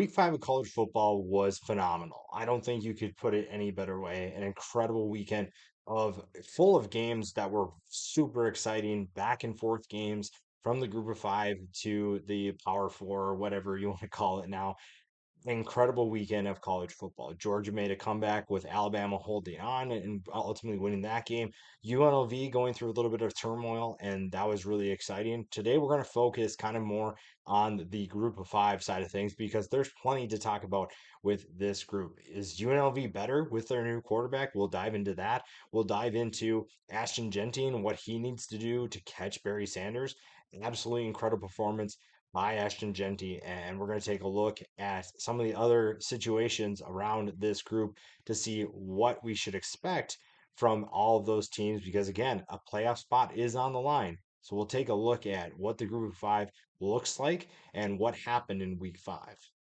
Week 5 of college football was phenomenal. I don't think you could put it any better way. An incredible weekend of full of games that were super exciting, back and forth games from the group of five to the power four, or whatever you want to call it now. Incredible weekend of college football. Georgia made a comeback with Alabama holding on and ultimately winning that game. UNLV going through a little bit of turmoil, and that was really exciting. Today, we're going to focus kind of more on the group of five side of things because there's plenty to talk about with this group. Is UNLV better with their new quarterback? We'll dive into that. We'll dive into Ashton Jeanty and what he needs to do to catch Barry Sanders. Absolutely incredible performance by Ashton Jeanty, and we're going to take a look at some of the other situations around this group to see what we should expect from all of those teams. Because again, a playoff spot is on the line. So we'll take a look at what the group of five looks like and what happened in week 5.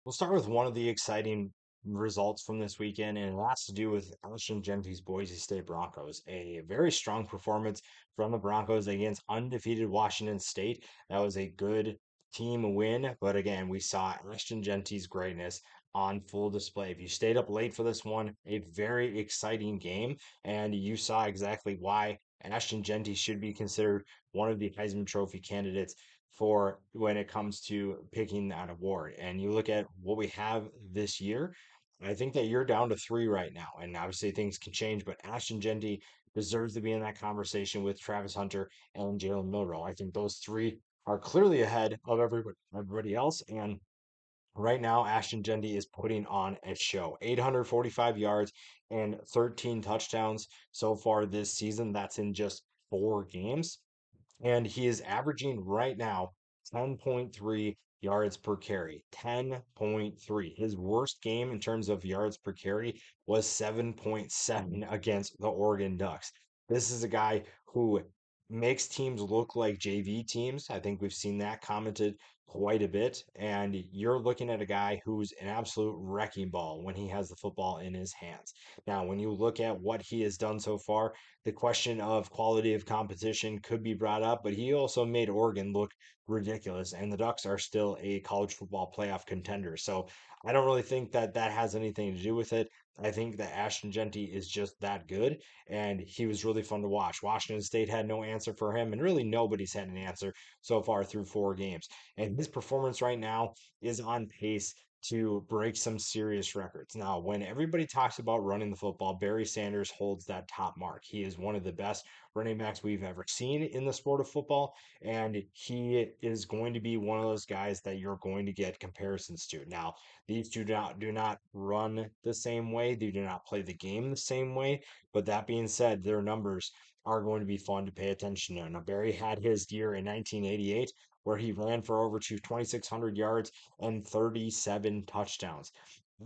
We'll start with one of the exciting results from this weekend, and it has to do with Ashton Jeanty's Boise State Broncos. A very strong performance from the Broncos against undefeated Washington State. That was a good team win. But again, we saw Ashton Jeanty's greatness on full display. If you stayed up late for this one, a very exciting game, and you saw exactly why Ashton Jeanty should be considered one of the Heisman Trophy candidates for when it comes to picking that award. And you look at what we have this year, I think that you're down to 3 right now. And obviously things can change, but Ashton Jeanty deserves to be in that conversation with Travis Hunter and Jalen Milroe. I think those three are clearly ahead of everybody else. And right now, Ashton Jeanty is putting on a show. 845 yards and 13 touchdowns so far this season. That's in just 4 games. And he is averaging right now 10.3 yards per carry. 10.3. His worst game in terms of yards per carry was 7.7 against the Oregon Ducks. This is a guy who makes teams look like JV teams. I think we've seen that commented quite a bit. And you're looking at a guy who's an absolute wrecking ball when he has the football in his hands. Now, when you look at what he has done so far, the question of quality of competition could be brought up, but he also made Oregon look ridiculous, and the Ducks are still a college football playoff contender. So I don't really think that that has anything to do with it. I think that Ashton Jeanty is just that good, and he was really fun to watch. Washington State had no answer for him, and really nobody's had an answer so far through 4 games. And his performance right now is on pace to break some serious records. Now, when everybody talks about running the football, Barry Sanders holds that top mark. He is one of the best running backs we've ever seen in the sport of football, and he is going to be one of those guys that you're going to get comparisons to. Now, these do not run the same way. They do not play the game the same way. But that being said, their numbers are going to be fun to pay attention to. Now, Barry had his year in 1988 where he ran for over 2,600 yards and 37 touchdowns.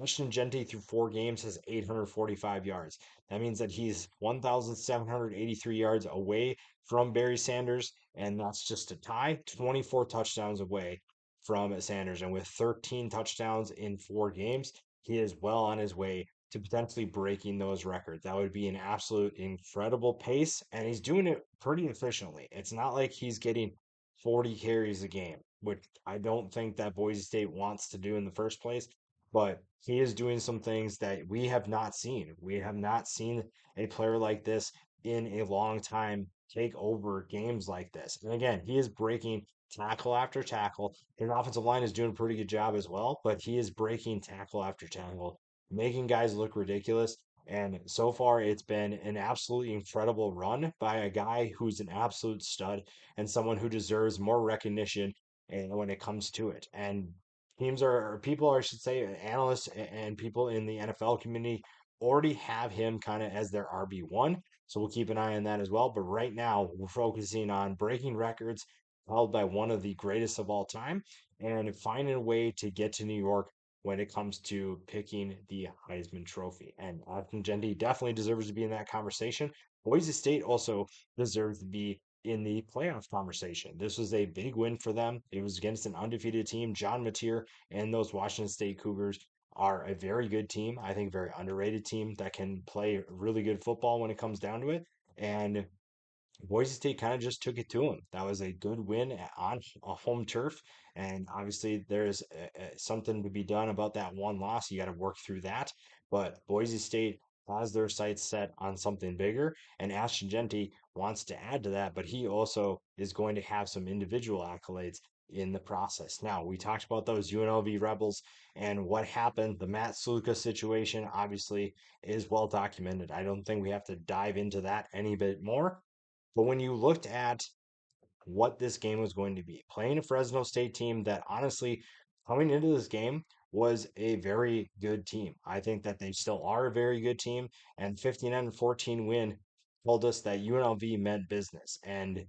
Ashton Jeanty through 4 games has 845 yards. That means that he's 1,783 yards away from Barry Sanders, and that's just a tie, 24 touchdowns away from Sanders. And with 13 touchdowns in 4 games, he is well on his way to potentially breaking those records. That would be an absolute incredible pace, and he's doing it pretty efficiently. It's not like he's getting 40 carries a game, which I don't think that Boise State wants to do in the first place. But he is doing some things that we have not seen. We have not seen a player like this in a long time take over games like this. And again, he is breaking tackle after tackle. His offensive line is doing a pretty good job as well, but he is breaking tackle after tackle, making guys look ridiculous. And so far, it's been an absolutely incredible run by a guy who's an absolute stud and someone who deserves more recognition when it comes to it. And teams are, people, I should say, analysts and people in the NFL community already have him kind of as their RB1. So we'll keep an eye on that as well. But right now, we're focusing on breaking records held by one of the greatest of all time and finding a way to get to New York when it comes to picking the Heisman Trophy. And Ashton Jeanty definitely deserves to be in that conversation. Boise State also deserves to be in the playoff conversation. This was a big win for them. It was against an undefeated team. John Mateer and those Washington State Cougars are a very good team. I think very underrated team that can play really good football when it comes down to it. And Boise State kind of just took it to them. That was a good win on a home turf. And obviously, there's something to be done about that one loss. You got to work through that. But Boise State has their sights set on something bigger. And Ashton Jeanty wants to add to that, but he also is going to have some individual accolades in the process. Now, we talked about those UNLV Rebels and what happened. The Matt Sluka situation obviously is well documented. I don't think we have to dive into that any bit more. But when you looked at what this game was going to be, playing a Fresno State team that honestly, coming into this game, was a very good team. I think that they still are a very good team, and 59-14 win told us that UNLV meant business. And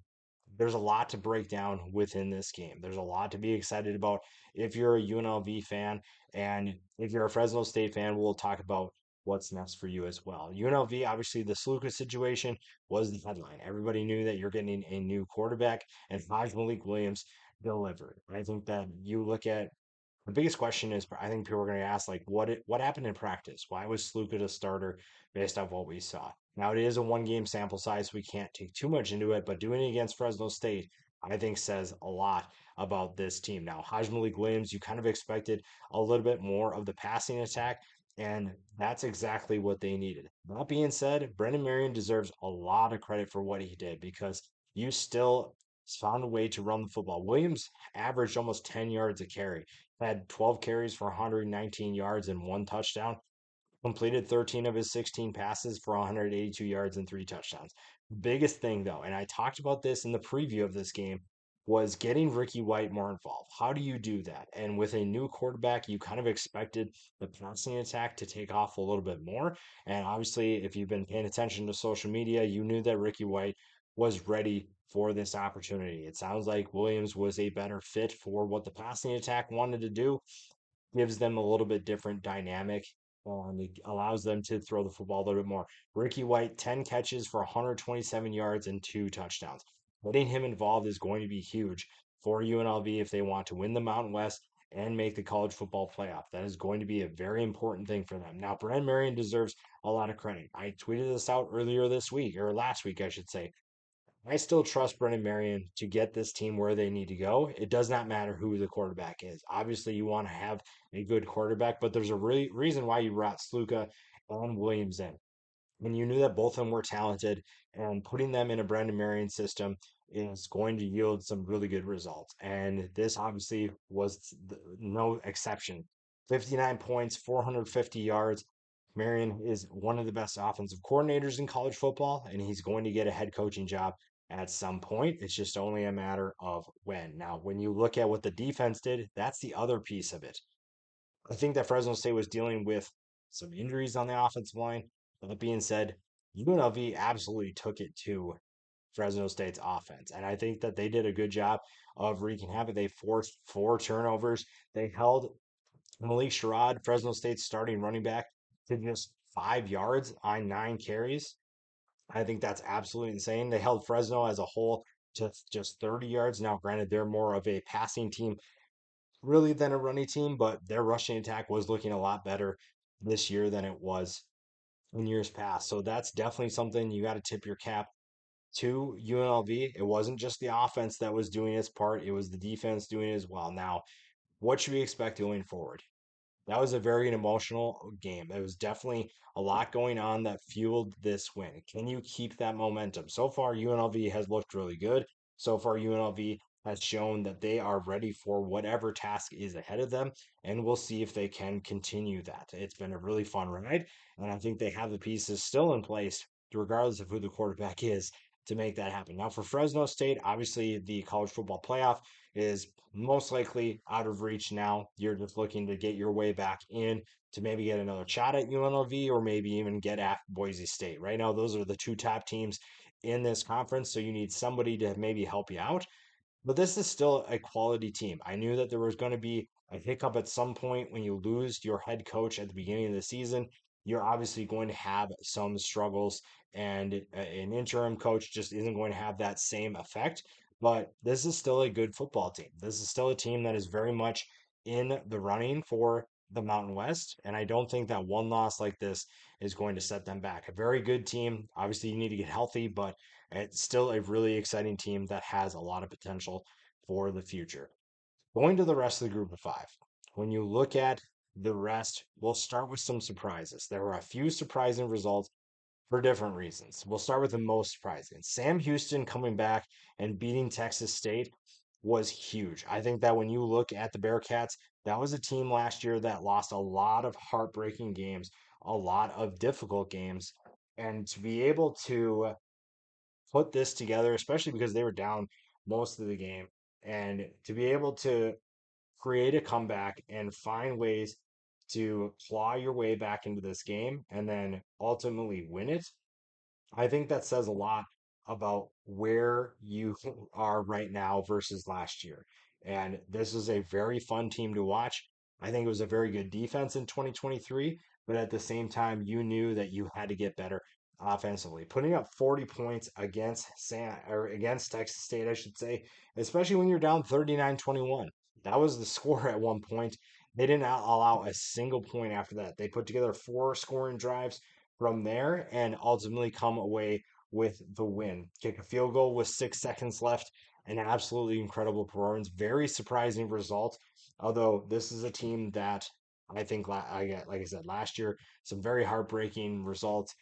there's a lot to break down within this game. There's a lot to be excited about if you're a UNLV fan, and if you're a Fresno State fan, we'll talk about what's next for you as well. UNLV, obviously, the Sluka situation was the headline. Everybody knew that you're getting a new quarterback, and Malik Williams delivered. I think that you look at the biggest question is, I think people are going to ask, like, what happened in practice? Why was Sluka the starter based off what we saw? Now it is a one game sample size, so we can't take too much into it, but doing it against Fresno State, I think says a lot about this team. Now, Malik Williams, you kind of expected a little bit more of the passing attack, and that's exactly what they needed. That being said, Brendan Marion deserves a lot of credit for what he did because you still found a way to run the football. Williams averaged almost 10 yards a carry, had 12 carries for 119 yards and one touchdown, completed 13 of his 16 passes for 182 yards and three touchdowns. Biggest thing, though, and I talked about this in the preview of this game, was getting Ricky White more involved. How do you do that? And with a new quarterback, you kind of expected the passing attack to take off a little bit more. And obviously, if you've been paying attention to social media, you knew that Ricky White was ready for this opportunity. It sounds like Williams was a better fit for what the passing attack wanted to do, gives them a little bit different dynamic. It allows them to throw the football a little bit more. Ricky White, 10 catches for 127 yards and two touchdowns. Getting him involved is going to be huge for UNLV if they want to win the Mountain West and make the college football playoff. That is going to be a very important thing for them. Now, Brad Marion deserves a lot of credit. I tweeted this out earlier this week, or last week, I should say. I still trust Brennan Marion to get this team where they need to go. It does not matter who the quarterback is. Obviously, you want to have a good quarterback, but there's a reason why you brought Sluka and Williams in. And you knew that both of them were talented, and putting them in a Brendan Marion system is going to yield some really good results. And this obviously was no exception. 59 points, 450 yards. Marion is one of the best offensive coordinators in college football, and he's going to get a head coaching job at some point. It's just only a matter of when. Now, when you look at what the defense did, that's the other piece of it. I think that Fresno State was dealing with some injuries on the offensive line. That being said, UNLV absolutely took it to Fresno State's offense. And I think that they did a good job of wreaking havoc. They forced four turnovers. They held Malik Sherrod, Fresno State's starting running back, to just 5 yards on 9 carries. I think that's absolutely insane. They held Fresno as a whole to just 30 yards. Now, granted, they're more of a passing team really than a running team, but their rushing attack was looking a lot better this year than it was in years past. So that's definitely something you got to tip your cap to UNLV. It wasn't just the offense that was doing its part, it was the defense doing it as well. Now, what should we expect going forward? That was a very emotional game. There was definitely a lot going on that fueled this win. Can you keep that momentum? So far, UNLV has looked really good. So far, UNLV has shown that they are ready for whatever task is ahead of them, and we'll see if they can continue that. It's been a really fun ride, and I think they have the pieces still in place, regardless of who the quarterback is, to make that happen. Now, for Fresno State, obviously the college football playoff is most likely out of reach now. You're just looking to get your way back in to maybe get another shot at UNLV or maybe even get at Boise State. Right now, those are the two top teams in this conference. So you need somebody to maybe help you out. But this is still a quality team. I knew that there was going to be a hiccup at some point when you lose your head coach at the beginning of the season. You're obviously going to have some struggles, and an interim coach just isn't going to have that same effect. But this is still a good football team. This is still a team that is very much in the running for the Mountain West, and I don't think that one loss like this is going to set them back. A very good team. Obviously, you need to get healthy, but it's still a really exciting team that has a lot of potential for the future. Going to the rest of the group of five, when you look at the rest, we'll start with some surprises. There were a few surprising results for different reasons. We'll start with the most surprising. Sam Houston coming back and beating Texas State was huge. I think that when you look at the Bearcats, that was a team last year that lost a lot of heartbreaking games, a lot of difficult games. And to be able to put this together, especially because they were down most of the game, and to be able to create a comeback and find ways to claw your way back into this game and then ultimately win it, I think that says a lot about where you are right now versus last year. And this is a very fun team to watch. I think it was a very good defense in 2023, but at the same time, you knew that you had to get better offensively. Putting up 40 points against against Texas State, I should say, especially when you're down 39-21. That was the score at one point. They didn't allow a single point after that. They put together four scoring drives from there and ultimately come away with the win. Kick a field goal with 6 seconds left. An absolutely incredible performance. Very surprising result. Although this is a team that I think, like I said, last year, some very heartbreaking results.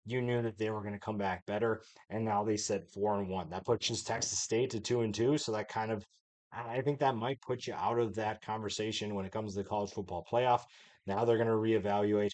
You knew that they were going to come back better, and now they sit 4-1. That pushes Texas State to 2-2. So that kind of, I think that might put you out of that conversation when it comes to the college football playoff. Now they're going to reevaluate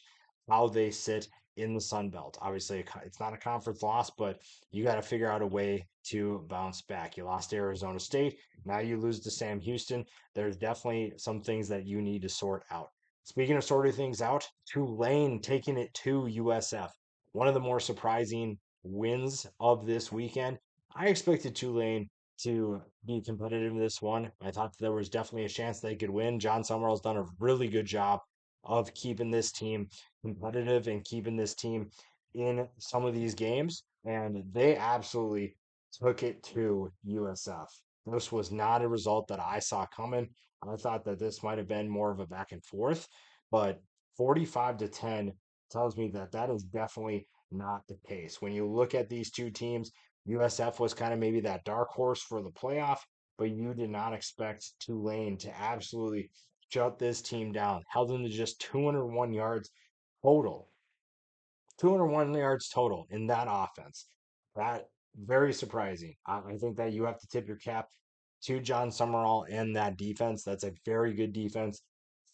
how they sit in the Sun Belt. Obviously, it's not a conference loss, but you got to figure out a way to bounce back. You lost to Arizona State. Now you lose to Sam Houston. There's definitely some things that you need to sort out. Speaking of sorting things out, Tulane taking it to USF. One of the more surprising wins of this weekend. I expected Tulane to be competitive in this one. I thought there was definitely a chance they could win. John Summerall's done a really good job of keeping this team competitive and keeping this team in some of these games. And they absolutely took it to USF. This was not a result that I saw coming. I thought that this might have been more of a back and forth, but 45-10 tells me that that is definitely not the case. When you look at these two teams, USF was kind of maybe that dark horse for the playoff, but you did not expect Tulane to absolutely shut this team down, held them to just 201 yards total. 201 yards total in that offense. That very surprising. I think that you have to tip your cap to John Summerall and that defense. That's a very good defense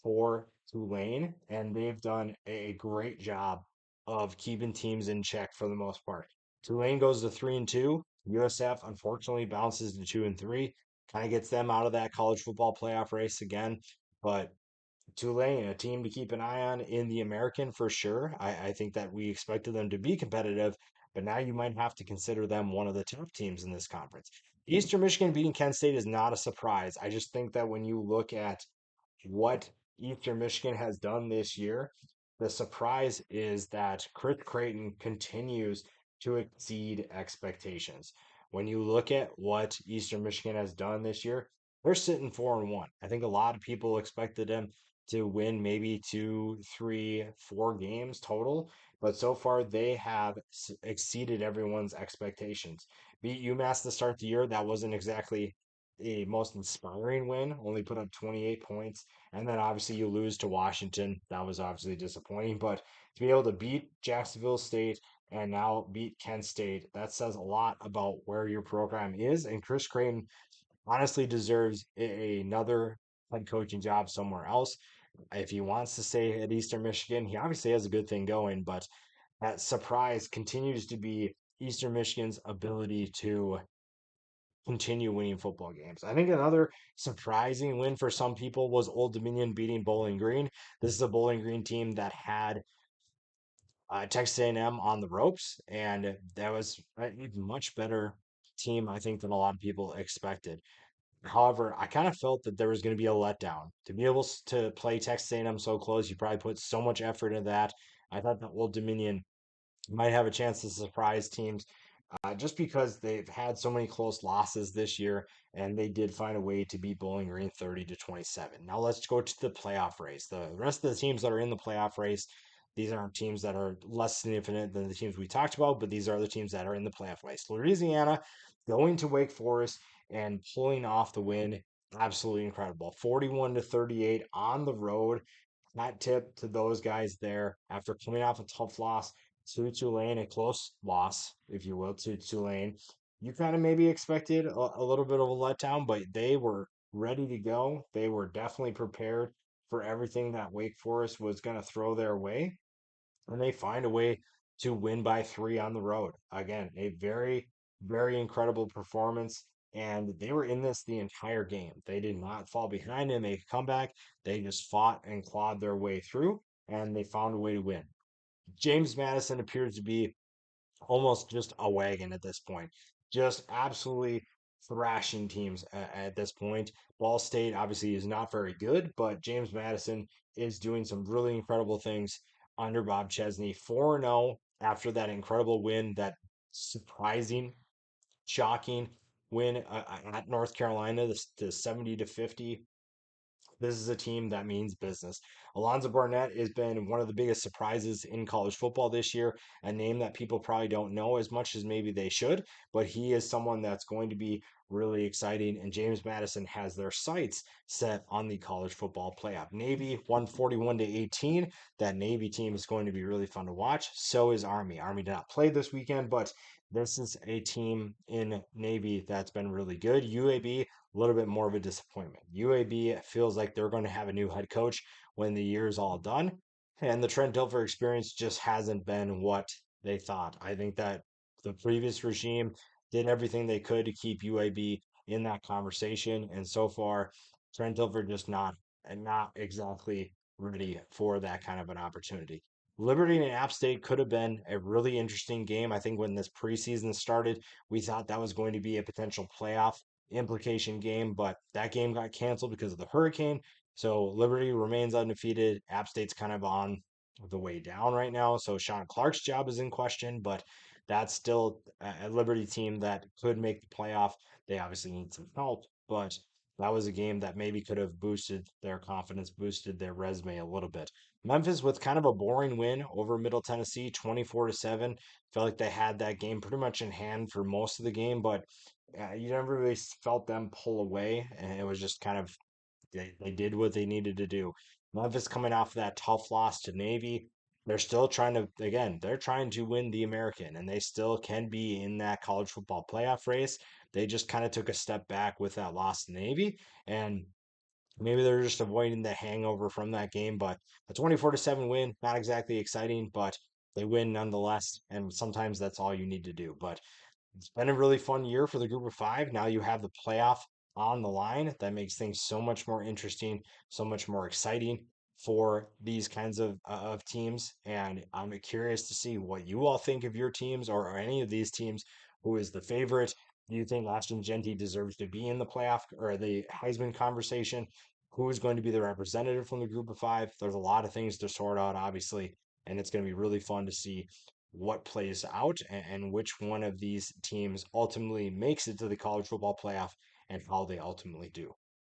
for Tulane, and they've done a great job of keeping teams in check for the most part. Tulane goes to 3-2. USF unfortunately bounces to 2-3. Kind of gets them out of that college football playoff race again. But Tulane, a team to keep an eye on in the American for sure. I think that we expected them to be competitive, but now you might have to consider them one of the top teams in this conference. Eastern Michigan beating Kent State is not a surprise. I just think that when you look at what Eastern Michigan has done this year, the surprise is that Chris Creighton continues to exceed expectations. When you look at what Eastern Michigan has done this year, they're sitting 4-1. I think a lot of people expected them to win maybe two, three, 4 games total, but so far they have exceeded everyone's expectations. Beat UMass to start the year, that wasn't exactly a most inspiring win, only put up 28 points. And then obviously you lose to Washington. That was obviously disappointing. But to be able to beat Jacksonville State and now beat Kent State, that says a lot about where your program is. And Chris Creighton honestly deserves another head coaching job somewhere else. If he wants to stay at Eastern Michigan, he obviously has a good thing going, but that surprise continues to be Eastern Michigan's ability to continue winning football games. I think another surprising win for some people was Old Dominion beating Bowling Green. This is a Bowling Green team that had Texas A&M on the ropes, and that was a much better team, I think, than a lot of people expected. However, I kind of felt that there was going to be a letdown. To be able to play Texas A&M so close, you probably put so much effort into that. I thought that Old Dominion might have a chance to surprise teams. just because they've had so many close losses this year, and they did find a way to beat Bowling Green 30-27. Now let's go to the playoff race. The rest of the teams that are in the playoff race, these aren't teams that are less significant than the teams we talked about, but these are the teams that are in the playoff race. Louisiana going to Wake Forest and pulling off the win. Absolutely incredible. 41-38 on the road. Hat tip to those guys there after coming off a tough loss to Tulane, a close loss, if you will, to Tulane. You kind of maybe expected a little bit of a letdown, but they were ready to go. They were definitely prepared for everything that Wake Forest was going to throw their way, and they find a way to win by three on the road. Again, a very, very incredible performance. And they were in this the entire game. They did not fall behind and make a comeback. They just fought and clawed their way through, and they found a way to win. James Madison appears to be almost just a wagon at this point. Just absolutely thrashing teams at this point. Ball State obviously is not very good, but James Madison is doing some really incredible things under Bob Chesney. 4-0 after that incredible win, that surprising, shocking win at North Carolina, the 70-50. This is a team that means business. Alonzo Barnett has been one of the biggest surprises in college football this year, a name that people probably don't know as much as maybe they should, but he is someone that's going to be really exciting. And James Madison has their sights set on the college football playoff. Navy won 41-18. That Navy team is going to be really fun to watch. So is Army. Army did not play this weekend, but this is a team in Navy that's been really good. UAB, a little bit more of a disappointment. UAB feels like they're going to have a new head coach when the year is all done, and the Trent Dilfer experience just hasn't been what they thought. I think that the previous regime did everything they could to keep UAB in that conversation, and so far, Trent Dilfer just not exactly ready for that kind of an opportunity. Liberty and App State could have been a really interesting game. I think when this preseason started, we thought that was going to be a potential playoff implication game, but that game got canceled because of the hurricane. So Liberty remains undefeated. App State's kind of on the way down right now. So Sean Clark's job is in question, but that's still a Liberty team that could make the playoff. They obviously need some help, but that was a game that maybe could have boosted their confidence, boosted their resume a little bit. Memphis with kind of a boring win over Middle Tennessee, 24-7. Felt like they had that game pretty much in hand for most of the game, but you never really felt them pull away, and it was just kind of they did what they needed to do. Memphis coming off that tough loss to Navy, they're still trying to again, they're trying to win the American, and they still can be in that college football playoff race. They just kind of took a step back with that loss to Navy, and maybe they're just avoiding the hangover from that game. But a 24-7 win, not exactly exciting, but they win nonetheless, and sometimes that's all you need to do. But it's been a really fun year for the group of five. Now you have the playoff on the line. That makes things so much more interesting, so much more exciting for these kinds of teams. And I'm curious to see what you all think of your teams or any of these teams. Who is the favorite? Do you think Ashton Jeanty deserves to be in the playoff or the Heisman conversation? Who is going to be the representative from the group of five? There's a lot of things to sort out, obviously, and it's going to be really fun to see what plays out and which one of these teams ultimately makes it to the college football playoff and how they ultimately do.